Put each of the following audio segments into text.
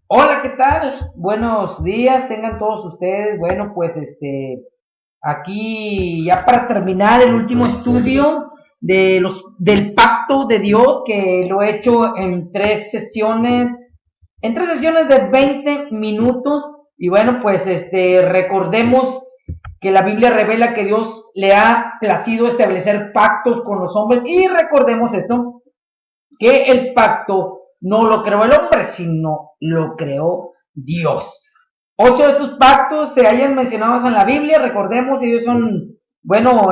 Hola, ¿qué tal? Buenos días, tengan todos ustedes. Bueno, pues aquí ya para terminar el último estudio del pacto de Dios, que lo he hecho en tres sesiones de 20 minutos. Y bueno, pues recordemos que la Biblia revela que Dios le ha placido establecer pactos con los hombres, y recordemos esto, que el pacto no lo creó el hombre, sino lo creó Dios. 8 de estos pactos se hayan mencionados en la Biblia, recordemos, ellos son, bueno,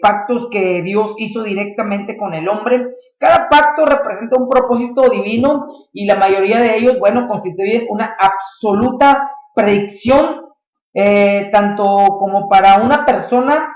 pactos que Dios hizo directamente con el hombre. Cada pacto representa un propósito divino y la mayoría de ellos, bueno, constituyen una absoluta predicción, tanto como para una persona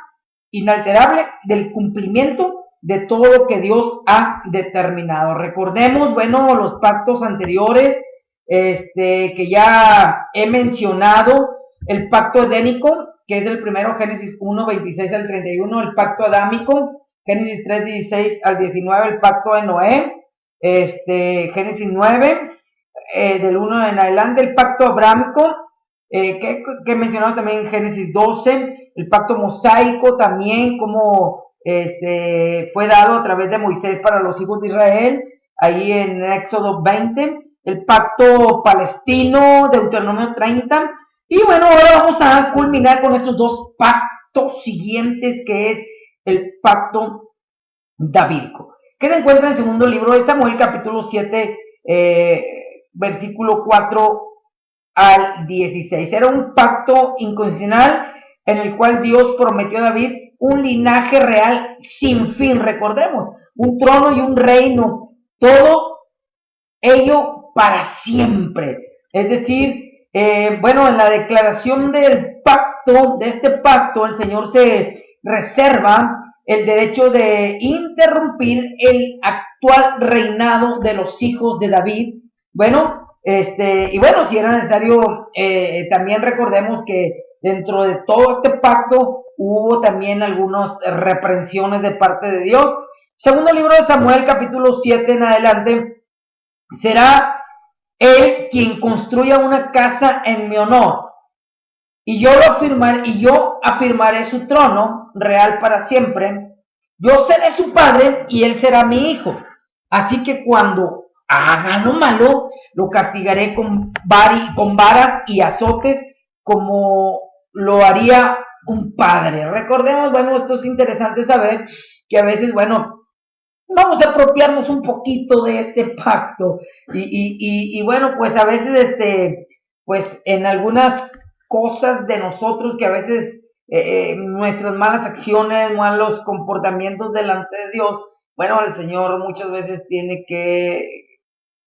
inalterable del cumplimiento de todo lo que Dios ha determinado. Recordemos, bueno, los pactos anteriores, que ya he mencionado, el pacto edénico, que es el primero, Génesis 1, 26 al 31, el pacto adámico, Génesis 3, 16 al 19, el pacto de Noé, Génesis 9, del 1 en adelante, el pacto abrámico, que mencionamos también en Génesis 12, el pacto mosaico también, como fue dado a través de Moisés para los hijos de Israel, ahí en Éxodo 20, el pacto palestino, Deuteronomio 30, y bueno, ahora vamos a culminar con estos dos pactos siguientes, que es el pacto davídico, que se encuentra en el segundo libro de Samuel, capítulo 7, versículo 4 al 16. Era un pacto incondicional en el cual Dios prometió a David un linaje real sin fin, recordemos, un trono y un reino, todo ello para siempre. Es decir, bueno, en la declaración del pacto, de este pacto, el Señor se reserva el derecho de interrumpir el actual reinado de los hijos de David. Bueno, y bueno, si era necesario, también recordemos que dentro de todo este pacto hubo también algunas reprensiones de parte de Dios. Segundo libro de Samuel, capítulo 7 en adelante, será él quien construya una casa en mi honor, y yo afirmaré su trono real para siempre. Yo seré su padre y él será mi hijo. Así que cuando haga lo malo, lo castigaré con varas y azotes, como lo haría un padre. Recordemos, bueno, esto es interesante saber que a veces, bueno, vamos a apropiarnos un poquito de este pacto y bueno, pues a veces pues en algunas cosas de nosotros, que a veces nuestras malas acciones, malos comportamientos delante de Dios, bueno, el Señor muchas veces tiene que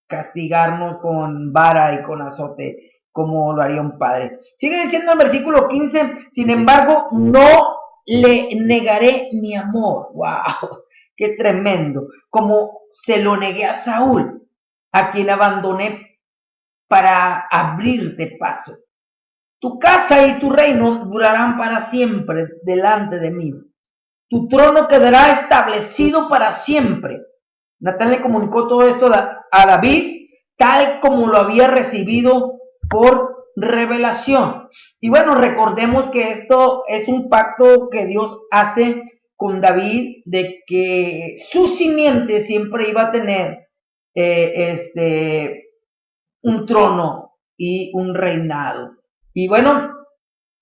castigarnos con vara y con azote, como lo haría un padre. Sigue diciendo el versículo 15, sin embargo, no le negaré mi amor. ¡Wow! ¡Qué tremendo! Como se lo negué a Saúl, a quien abandoné para abrirte paso. Tu casa y tu reino durarán para siempre delante de mí. Tu trono quedará establecido para siempre. Natán le comunicó todo esto a David, tal como lo había recibido por revelación. Y bueno, recordemos que esto es un pacto que Dios hace con David, de que su simiente siempre iba a tener un trono y un reinado. Y bueno,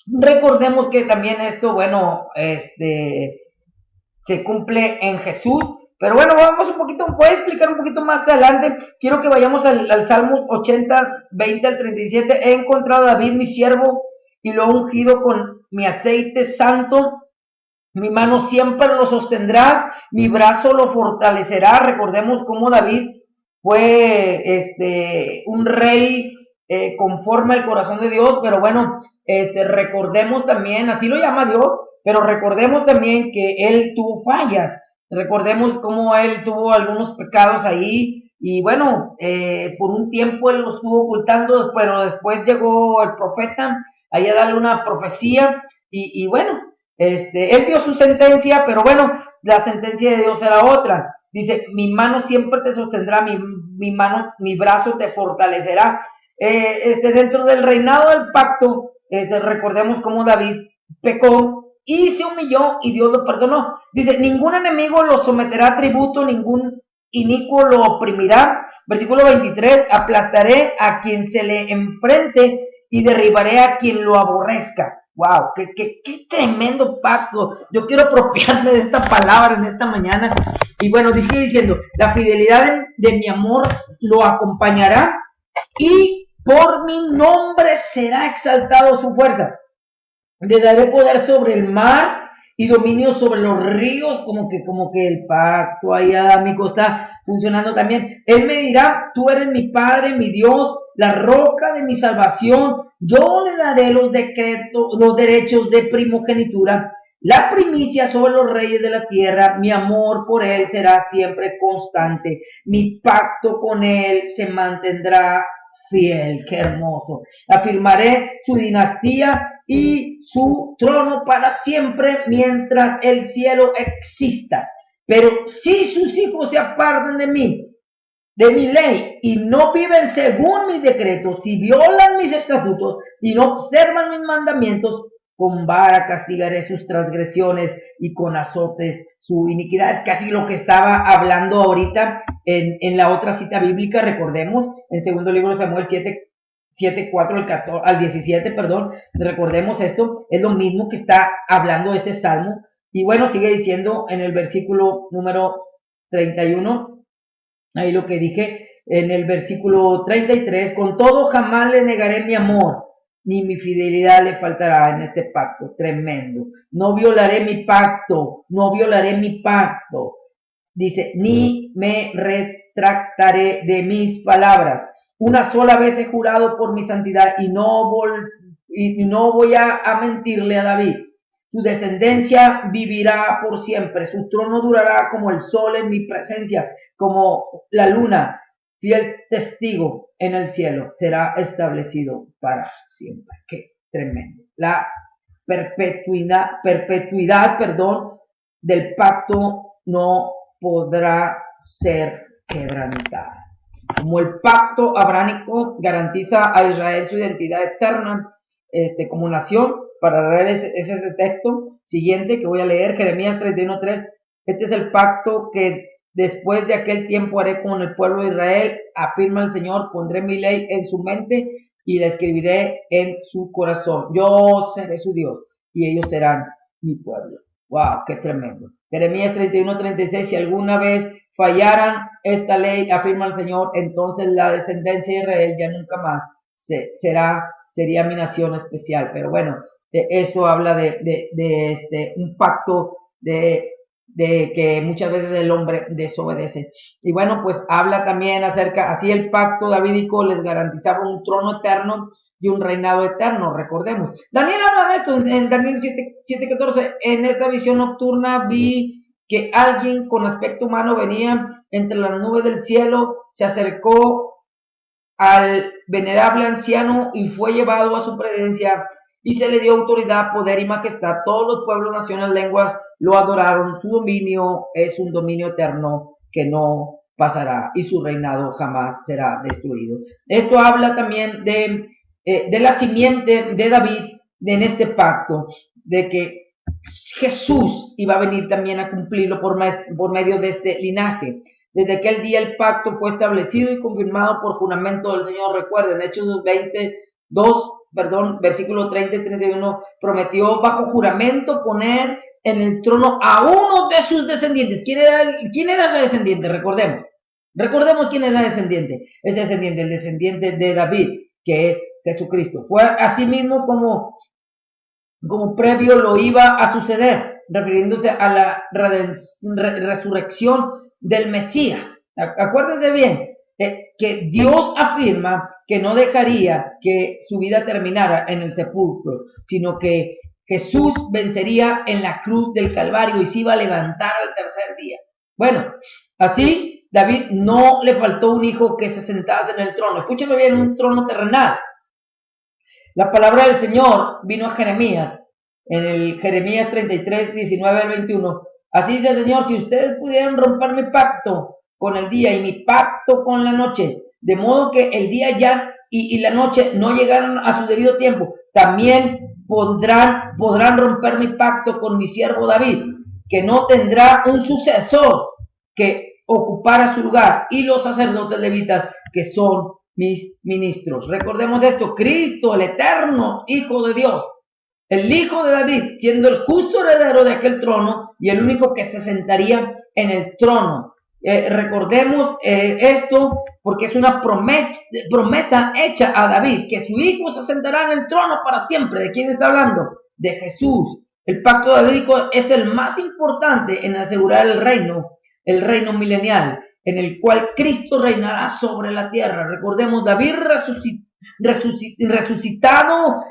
recordemos que también esto, bueno, se cumple en Jesús. Pero bueno, vamos un poquito, voy a explicar un poquito más adelante. Quiero que vayamos al Salmo 80, 20 al 37. He encontrado a David, mi siervo, y lo he ungido con mi aceite santo. Mi mano siempre lo sostendrá, mi brazo lo fortalecerá. Recordemos cómo David fue un rey conforme al corazón de Dios, pero bueno, recordemos también, así lo llama Dios, pero recordemos también que él tuvo fallas. Recordemos cómo él tuvo algunos pecados ahí, y bueno, por un tiempo él los estuvo ocultando, pero después llegó el profeta ahí a darle una profecía, y bueno, él dio su sentencia, pero bueno, la sentencia de Dios era otra. Dice, mi mano siempre te sostendrá, mi mano, mi brazo te fortalecerá. Dentro del reinado del pacto, recordemos cómo David pecó y se humilló y Dios lo perdonó. Dice, ningún enemigo lo someterá a tributo, ningún inicuo lo oprimirá. Versículo 23, aplastaré a quien se le enfrente y derribaré a quien lo aborrezca. Wow, qué tremendo pacto. Yo quiero apropiarme de esta palabra en esta mañana. Y bueno, sigue diciendo, la fidelidad de mi amor lo acompañará y por mi nombre será exaltado su fuerza. Le daré poder sobre el mar y dominio sobre los ríos, como que el pacto ahí adámico está funcionando también. Él me dirá, tú eres mi Padre, mi Dios, la roca de mi salvación. Yo le daré los derechos de primogenitura, la primicia sobre los reyes de la tierra. Mi amor por él será siempre constante. Mi pacto con él se mantendrá fiel. Qué hermoso. Afirmaré su dinastía y su trono para siempre mientras el cielo exista. Pero si sus hijos se apartan de mí, de mi ley, y no viven según mis decretos, si violan mis estatutos y no observan mis mandamientos, con vara castigaré sus transgresiones y con azotes su iniquidad. Es casi lo que estaba hablando ahorita en la otra cita bíblica, recordemos, en segundo libro de Samuel 7:4 al 17, perdón, recordemos esto, es lo mismo que está hablando este salmo. Y bueno, sigue diciendo en el versículo número 31, ahí lo que dije, en el versículo 33, con todo jamás le negaré mi amor, ni mi fidelidad le faltará en este pacto tremendo. No violaré mi pacto, no violaré mi pacto. Dice, ni me retractaré de mis palabras. Una sola vez he jurado por mi santidad y no voy a mentirle a David. Su descendencia vivirá por siempre, su trono durará como el sol en mi presencia, como la luna, fiel testigo en el cielo, será establecido para siempre. Qué tremendo. La perpetuidad, del pacto no podrá ser quebrantada. Como el pacto abránico garantiza a Israel su identidad eterna como nación, para leer ese texto siguiente que voy a leer, Jeremías 31:3, este es el pacto que después de aquel tiempo haré con el pueblo de Israel, afirma el Señor, pondré mi ley en su mente y la escribiré en su corazón. Yo seré su Dios y ellos serán mi pueblo. ¡Wow! ¡Qué tremendo! Jeremías 31:36, si alguna vez fallaran esta ley, afirma el Señor, entonces la descendencia de Israel ya nunca más sería mi nación especial. Pero bueno, eso habla de un pacto de que muchas veces el hombre desobedece. Y bueno, pues habla también acerca, así el pacto davídico les garantizaba un trono eterno y un reinado eterno, recordemos. Daniel habla de esto en Daniel 7:14. En esta visión nocturna vi que alguien con aspecto humano venía entre las nubes del cielo, se acercó al venerable anciano y fue llevado a su presencia y se le dio autoridad, poder y majestad. Todos los pueblos, naciones, lenguas lo adoraron. Su dominio es un dominio eterno que no pasará y su reinado jamás será destruido. Esto habla también de la simiente de David en este pacto, de que Jesús iba a venir también a cumplirlo por medio de este linaje. Desde aquel día el pacto fue establecido y confirmado por juramento del Señor. Recuerden, Hechos 22, versículo 30 y 31, prometió bajo juramento poner en el trono a uno de sus descendientes. ¿Quién era ese descendiente? Recordemos quién era el descendiente. Ese descendiente, el descendiente de David, que es Jesucristo. Fue así mismo como previo lo iba a suceder, refiriéndose a la resurrección del Mesías. Acuérdense bien que Dios afirma que no dejaría que su vida terminara en el sepulcro, sino que Jesús vencería en la cruz del Calvario y se iba a levantar al tercer día. Bueno, así David no le faltó un hijo que se sentase en el trono. Escúchame bien, un trono terrenal. La palabra del Señor vino a Jeremías, en el Jeremías 33, 19 al 21. Así dice el Señor, si ustedes pudieran romper mi pacto con el día y mi pacto con la noche, de modo que el día ya y la noche no llegaron a su debido tiempo, también podrán romper mi pacto con mi siervo David, que no tendrá un sucesor que ocupara su lugar, y los sacerdotes levitas que son mis ministros. Recordemos esto: Cristo, el eterno Hijo de Dios, el Hijo de David, siendo el justo heredero de aquel trono y el único que se sentaría en el trono. Recordemos esto porque es una promesa hecha a David, que su hijo se sentará en el trono para siempre. ¿De quién está hablando? De Jesús. El pacto davídico es el más importante en asegurar el reino milenial, en el cual Cristo reinará sobre la tierra. Recordemos, David resucitado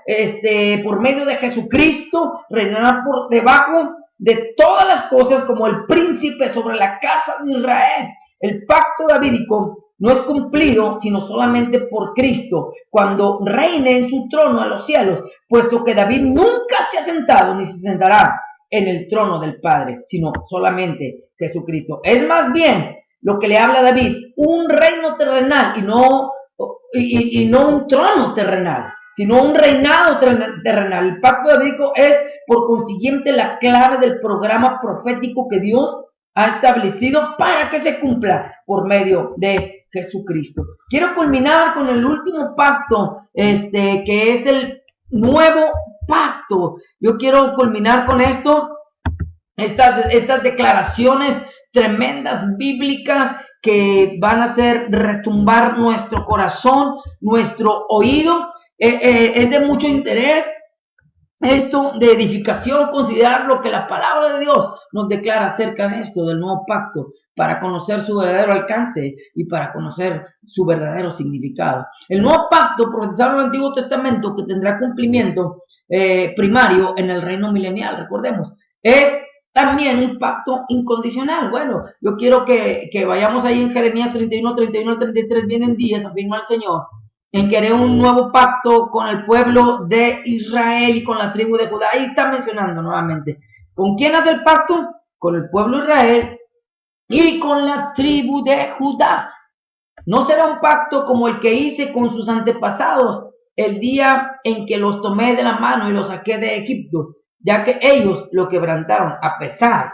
por medio de Jesucristo, reinará por debajo de todas las cosas como el príncipe sobre la casa de Israel. El pacto davídico no es cumplido sino solamente por Cristo, cuando reine en su trono a los cielos, puesto que David nunca se ha sentado ni se sentará en el trono del Padre, sino solamente Jesucristo. Es más bien lo que le habla a David, un reino terrenal y no un trono terrenal, sino un reinado terrenal. El pacto davídico es, por consiguiente, la clave del programa profético que Dios ha establecido para que se cumpla por medio de Jesucristo. Quiero culminar con el último pacto, que es el nuevo pacto. Yo quiero culminar con esto, estas declaraciones tremendas bíblicas que van a hacer retumbar nuestro corazón, nuestro oído. Es de mucho interés esto de edificación, considerar lo que la palabra de Dios nos declara acerca de esto, del nuevo pacto, para conocer su verdadero alcance y para conocer su verdadero significado. El nuevo pacto profetizado en el Antiguo Testamento, que tendrá cumplimiento primario en el reino milenial, recordemos, es también un pacto incondicional. Bueno, yo quiero que vayamos ahí en Jeremías 31 al 33, vienen días, afirma el Señor, en que haré un nuevo pacto con el pueblo de Israel y con la tribu de Judá. Ahí está mencionando nuevamente. ¿Con quién hace el pacto? Con el pueblo de Israel y con la tribu de Judá. No será un pacto como el que hice con sus antepasados el día en que los tomé de la mano y los saqué de Egipto, ya que ellos lo quebrantaron a pesar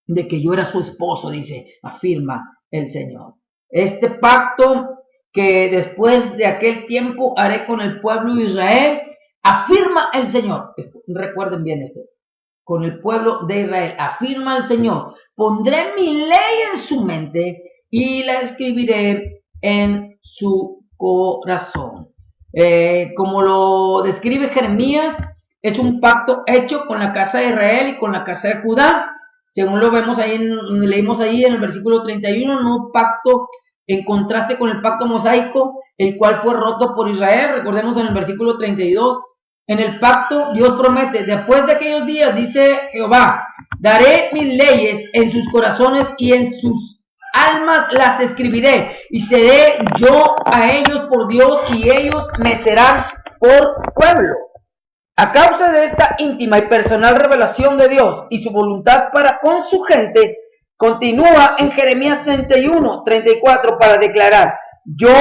de que yo era su esposo, dice, afirma el Señor. Este pacto que después de aquel tiempo haré con el pueblo de Israel, afirma el Señor. Recuerden bien esto. Con el pueblo de Israel, afirma el Señor. Pondré mi ley en su mente y la escribiré en su corazón. Como lo describe Jeremías, es un pacto hecho con la casa de Israel y con la casa de Judá. Según lo vemos ahí, leímos ahí en el versículo 31, un pacto en contraste con el pacto mosaico, el cual fue roto por Israel. Recordemos en el versículo 32, en el pacto Dios promete, después de aquellos días, dice Jehová, daré mis leyes en sus corazones y en sus almas las escribiré, y seré yo a ellos por Dios y ellos me serán por pueblo. A causa de esta íntima y personal revelación de Dios y su voluntad para con su gente, continúa en Jeremías 31, 34 para declarar, yo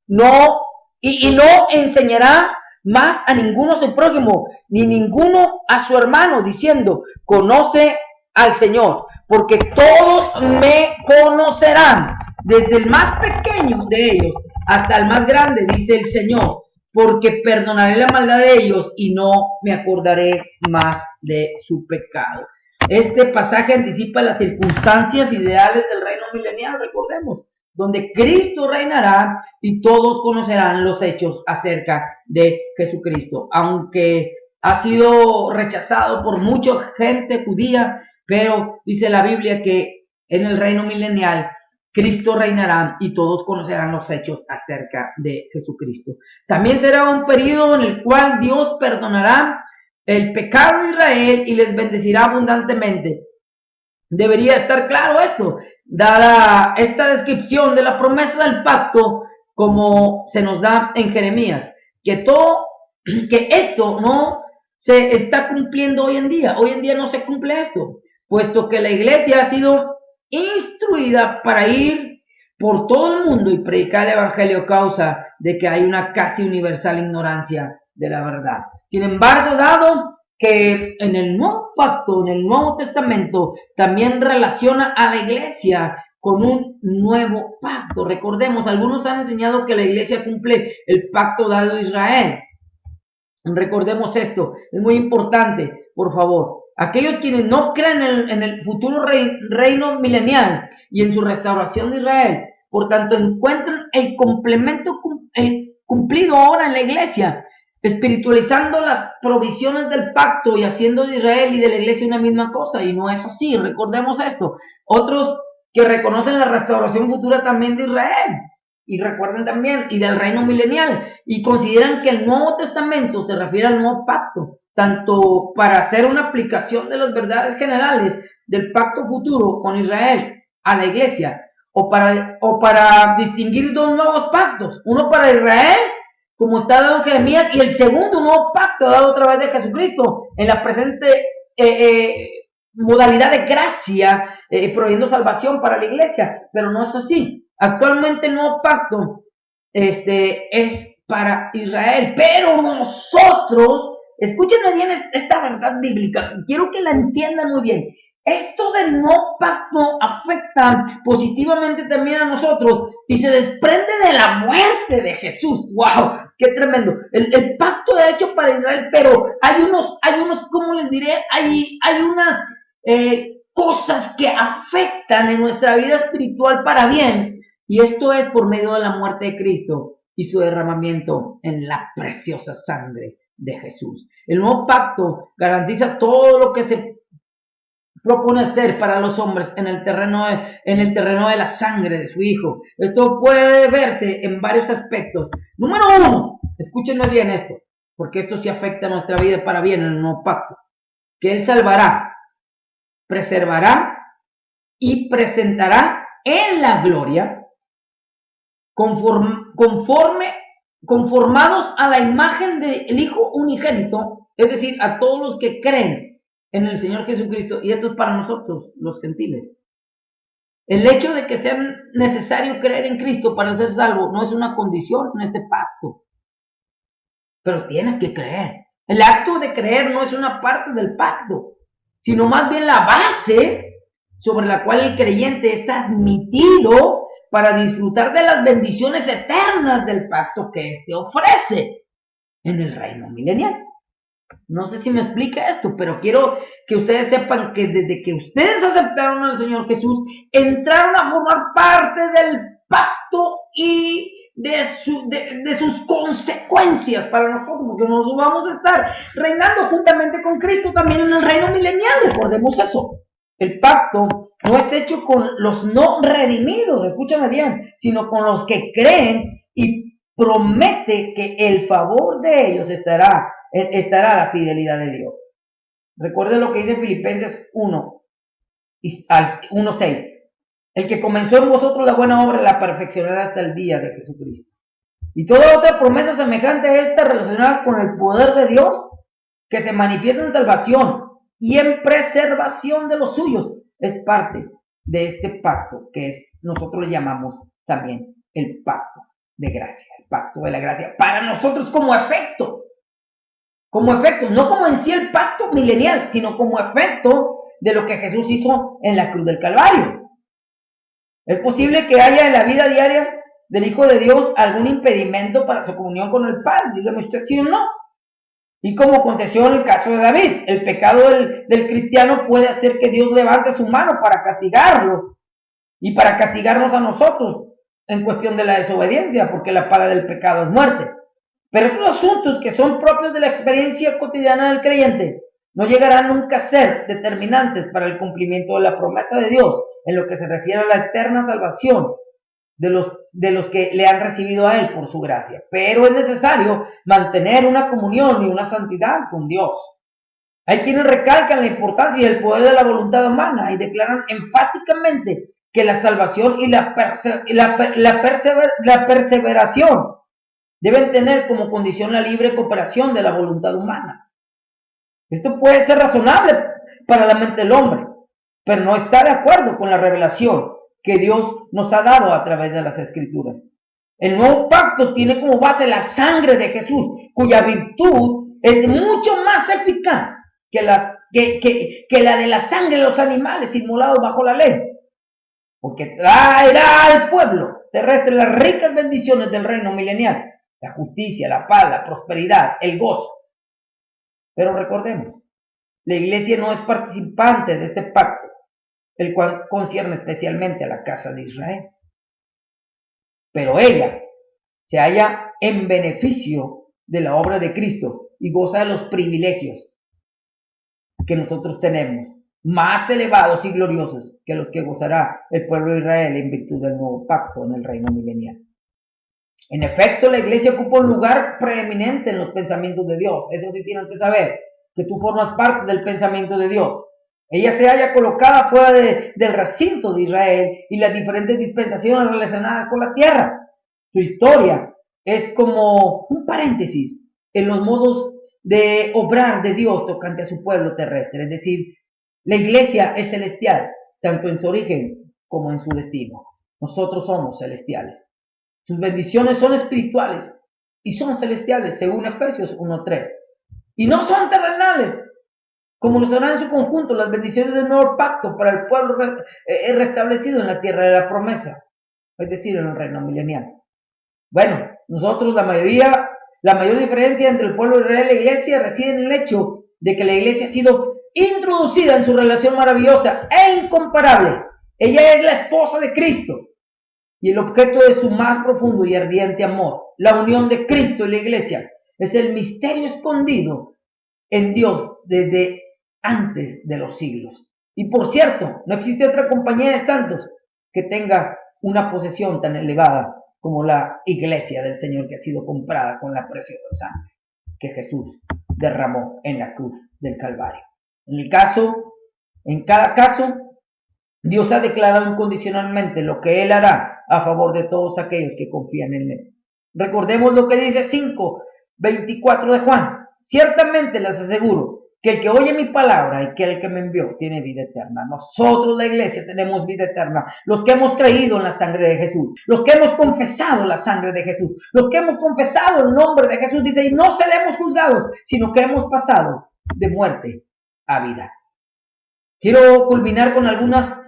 no, y no enseñará más a ninguno a su prójimo, ni ninguno a su hermano, diciendo, conoce al Señor, porque todos me conocerán, desde el más pequeño de ellos hasta el más grande, dice el Señor, porque perdonaré la maldad de ellos y no me acordaré más de su pecado. Este pasaje anticipa las circunstancias ideales del reino milenial, recordemos, donde Cristo reinará y todos conocerán los hechos acerca de Jesucristo. Aunque ha sido rechazado por mucha gente judía, pero dice la Biblia que en el reino milenial Cristo reinará y todos conocerán los hechos acerca de Jesucristo. También será un periodo en el cual Dios perdonará el pecado de Israel y les bendecirá abundantemente. Debería estar claro esto, dada esta descripción de la promesa del pacto como se nos da en Jeremías, que esto no se está cumpliendo hoy en día. Hoy en día no se cumple esto, puesto que la iglesia ha sido instruida para ir por todo el mundo y predicar el evangelio a causa de que hay una casi universal ignorancia de la verdad. Sin embargo, dado que en el Nuevo Pacto, en el Nuevo Testamento, también relaciona a la iglesia con un nuevo pacto. Recordemos, algunos han enseñado que la iglesia cumple el pacto dado a Israel. Recordemos esto, es muy importante, por favor. Aquellos quienes no creen en el futuro reino milenial y en su restauración de Israel, por tanto encuentran el complemento cumplido ahora en la iglesia, espiritualizando las provisiones del pacto y haciendo de Israel y de la iglesia una misma cosa, y no es así, recordemos esto. Otros que reconocen la restauración futura también de Israel, y recuerden también, y del reino milenial, y consideran que el Nuevo Testamento se refiere al nuevo pacto, tanto para hacer una aplicación de las verdades generales del pacto futuro con Israel a la iglesia, o para distinguir dos nuevos pactos, uno para Israel, como está dado en Jeremías, y el segundo nuevo pacto dado a través de Jesucristo, en la presente modalidad de gracia, proveyendo salvación para la iglesia, pero no es así. Actualmente el nuevo pacto es para Israel, pero nosotros, escúchenme bien esta verdad bíblica, quiero que la entiendan muy bien. Esto del nuevo pacto afecta positivamente también a nosotros y se desprende de la muerte de Jesús. ¡Wow! ¡Qué tremendo! El pacto es hecho para Israel, pero hay unos, ¿cómo les diré? Hay unas cosas que afectan en nuestra vida espiritual para bien, y esto es por medio de la muerte de Cristo y su derramamiento en la preciosa sangre de Jesús. El nuevo pacto garantiza todo lo que se propone hacer para los hombres en el terreno de la sangre de su Hijo. Esto puede verse en varios aspectos. Número uno, escúchenme bien esto, porque esto sí afecta a nuestra vida para bien en el nuevo pacto, que Él salvará, preservará y presentará en la gloria conformados a la imagen del Hijo unigénito, es decir, a todos los que creen en el Señor Jesucristo, y esto es para nosotros, los gentiles. El hecho de que sea necesario creer en Cristo para ser salvo no es una condición en este pacto, pero tienes que creer. El acto de creer no es una parte del pacto, sino más bien la base sobre la cual el creyente es admitido para disfrutar de las bendiciones eternas del pacto que éste ofrece en el reino milenial. No sé si me explica esto, pero quiero que ustedes sepan que desde que ustedes aceptaron al Señor Jesús, entraron a formar parte del pacto y de sus consecuencias para nosotros, porque nos vamos a estar reinando juntamente con Cristo también en el reino milenial. Recordemos eso. El pacto no es hecho con los no redimidos, escúchame bien, sino con los que creen, y promete que el favor de ellos estará la fidelidad de Dios. Recuerden lo que dice Filipenses 1:6. El que comenzó en vosotros la buena obra la perfeccionará hasta el día de Jesucristo. Y toda otra promesa semejante a esta relacionada con el poder de Dios que se manifiesta en salvación y en preservación de los suyos es parte de este pacto que nosotros le llamamos también el pacto de gracia, el pacto de la gracia para nosotros como efecto, no como en sí el pacto milenial, sino como efecto de lo que Jesús hizo en la cruz del Calvario. Es posible que haya en la vida diaria del Hijo de Dios algún impedimento para su comunión con el Padre, dígame usted sí o no. Y como aconteció en el caso de David, el pecado del cristiano puede hacer que Dios levante su mano para castigarlo y para castigarnos a nosotros en cuestión de la desobediencia, porque la paga del pecado es muerte. Pero estos asuntos que son propios de la experiencia cotidiana del creyente no llegarán nunca a ser determinantes para el cumplimiento de la promesa de Dios en lo que se refiere a la eterna salvación de los que le han recibido a Él por su gracia. Pero es necesario mantener una comunión y una santidad con Dios. Hay quienes recalcan la importancia y el poder de la voluntad humana y declaran enfáticamente que la salvación y la perseveración deben tener como condición la libre cooperación de la voluntad humana. Esto puede ser razonable para la mente del hombre, pero no está de acuerdo con la revelación que Dios nos ha dado a través de las Escrituras. El nuevo pacto tiene como base la sangre de Jesús, cuya virtud es mucho más eficaz que la de la sangre de los animales inmolados bajo la ley, porque traerá al pueblo terrestre las ricas bendiciones del reino milenial, la justicia, la paz, la prosperidad, el gozo. Pero recordemos, la iglesia no es participante de este pacto, el cual concierne especialmente a la casa de Israel. Pero ella se halla en beneficio de la obra de Cristo y goza de los privilegios que nosotros tenemos, más elevados y gloriosos que los que gozará el pueblo de Israel en virtud del nuevo pacto en el reino milenial. En efecto, la iglesia ocupa un lugar preeminente en los pensamientos de Dios. Eso sí tienen que saber, que tú formas parte del pensamiento de Dios. Ella se halla colocada fuera del recinto de Israel y las diferentes dispensaciones relacionadas con la tierra. Su historia es como un paréntesis en los modos de obrar de Dios tocante a su pueblo terrestre. Es decir, la iglesia es celestial, tanto en su origen como en su destino. Nosotros somos celestiales. Sus bendiciones son espirituales y son celestiales, según Efesios 1:3. Y no son terrenales, como lo serán en su conjunto las bendiciones del nuevo pacto para el pueblo restablecido en la tierra de la promesa, es decir, en el reino milenial. Bueno, nosotros la mayor diferencia entre el pueblo de Israel y la iglesia reside en el hecho de que la iglesia ha sido introducida en su relación maravillosa e incomparable. Ella es la esposa de Cristo y el objeto de su más profundo y ardiente amor. La unión de Cristo y la iglesia es el misterio escondido en Dios desde antes de los siglos. Y por cierto, no existe otra compañía de santos que tenga una posesión tan elevada como la iglesia del Señor, que ha sido comprada con la preciosa sangre que Jesús derramó en la cruz del Calvario. En cada caso, Dios ha declarado incondicionalmente lo que Él hará a favor de todos aquellos que confían en Él. Recordemos lo que dice 5:24 de Juan. Ciertamente les aseguro que el que oye mi palabra y que el que me envió tiene vida eterna. Nosotros, la iglesia, tenemos vida eterna. Los que hemos creído en la sangre de Jesús, los que hemos confesado la sangre de Jesús, los que hemos confesado el nombre de Jesús, dice, y no seremos juzgados, sino que hemos pasado de muerte a vida. Quiero culminar con algunas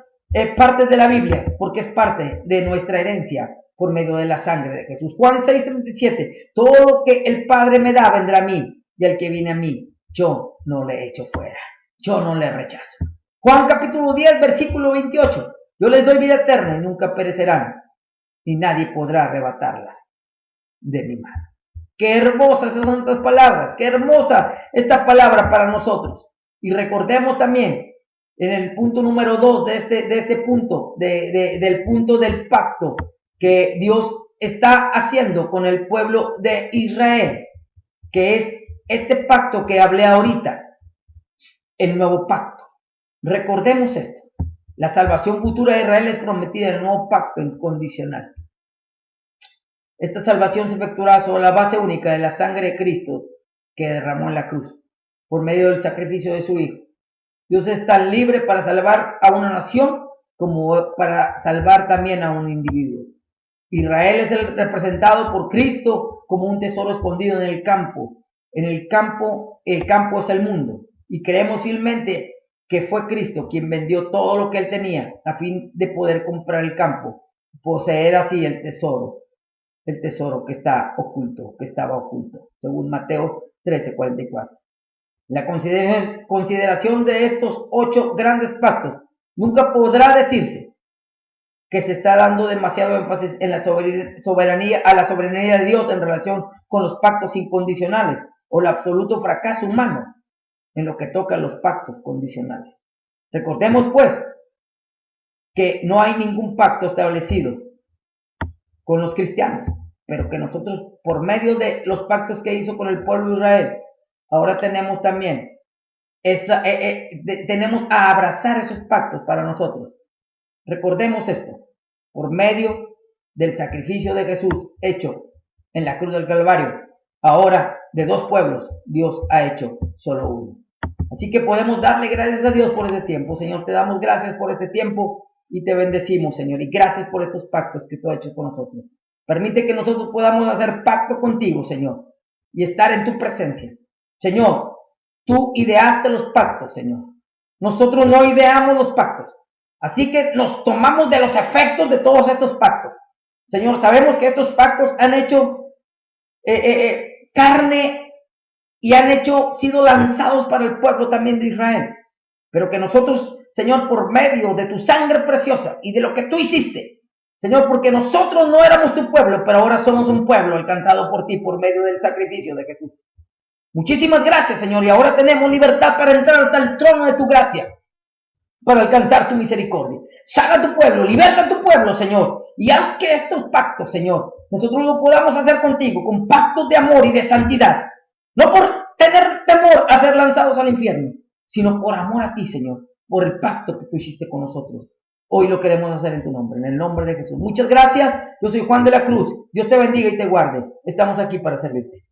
partes de la Biblia, porque es parte de nuestra herencia por medio de la sangre de Jesús. Juan 6:37, todo lo que el Padre me da vendrá a mí, y el que viene a mí, yo no le echo fuera, yo no le rechazo. Juan capítulo 10, versículo 28, yo les doy vida eterna y nunca perecerán, y nadie podrá arrebatarlas de mi mano. Qué hermosas esas santas palabras, qué hermosa esta palabra para nosotros. Y recordemos también, en el punto número 2 de este punto, del punto del pacto que Dios está haciendo con el pueblo de Israel, que es este pacto que hablé ahorita, el nuevo pacto. Recordemos esto, la salvación futura de Israel es prometida en el nuevo pacto incondicional. Esta salvación se efectuará sobre la base única de la sangre de Cristo que derramó en la cruz, por medio del sacrificio de su Hijo. Dios es tan libre para salvar a una nación como para salvar también a un individuo. Israel es el representado por Cristo como un tesoro escondido en el campo. El campo es el mundo. Y creemos fielmente que fue Cristo quien vendió todo lo que él tenía a fin de poder comprar el campo, poseer así el tesoro que estaba oculto, según Mateo 13:44. La consideración de estos 8 grandes pactos nunca podrá decirse que se está dando demasiado énfasis en la soberanía de Dios en relación con los pactos incondicionales o el absoluto fracaso humano en lo que toca a los pactos condicionales. Recordemos pues que no hay ningún pacto establecido con los cristianos, pero que nosotros, por medio de los pactos que hizo con el pueblo de Israel, ahora tenemos también tenemos a abrazar esos pactos para nosotros. Recordemos esto, por medio del sacrificio de Jesús hecho en la cruz del Calvario, ahora de 2 pueblos Dios ha hecho solo uno. Así que podemos darle gracias a Dios por este tiempo. Señor, te damos gracias por este tiempo y te bendecimos, Señor. Y gracias por estos pactos que tú has hecho con nosotros. Permite que nosotros podamos hacer pacto contigo, Señor, y estar en tu presencia. Señor, tú ideaste los pactos, Señor. Nosotros no ideamos los pactos. Así que nos tomamos de los efectos de todos estos pactos. Señor, sabemos que estos pactos han hecho carne y han sido lanzados para el pueblo también de Israel. Pero que nosotros, Señor, por medio de tu sangre preciosa y de lo que tú hiciste, Señor, porque nosotros no éramos tu pueblo, pero ahora somos un pueblo alcanzado por ti por medio del sacrificio de Jesús. Muchísimas gracias, Señor, y ahora tenemos libertad para entrar hasta el trono de tu gracia, para alcanzar tu misericordia. Sana a tu pueblo, liberta a tu pueblo, Señor, y haz que estos pactos, Señor, nosotros lo podamos hacer contigo, con pactos de amor y de santidad. No por tener temor a ser lanzados al infierno, sino por amor a ti, Señor, por el pacto que tú hiciste con nosotros. Hoy lo queremos hacer en tu nombre, en el nombre de Jesús. Muchas gracias. Yo soy Juan de la Cruz. Dios te bendiga y te guarde. Estamos aquí para servirte.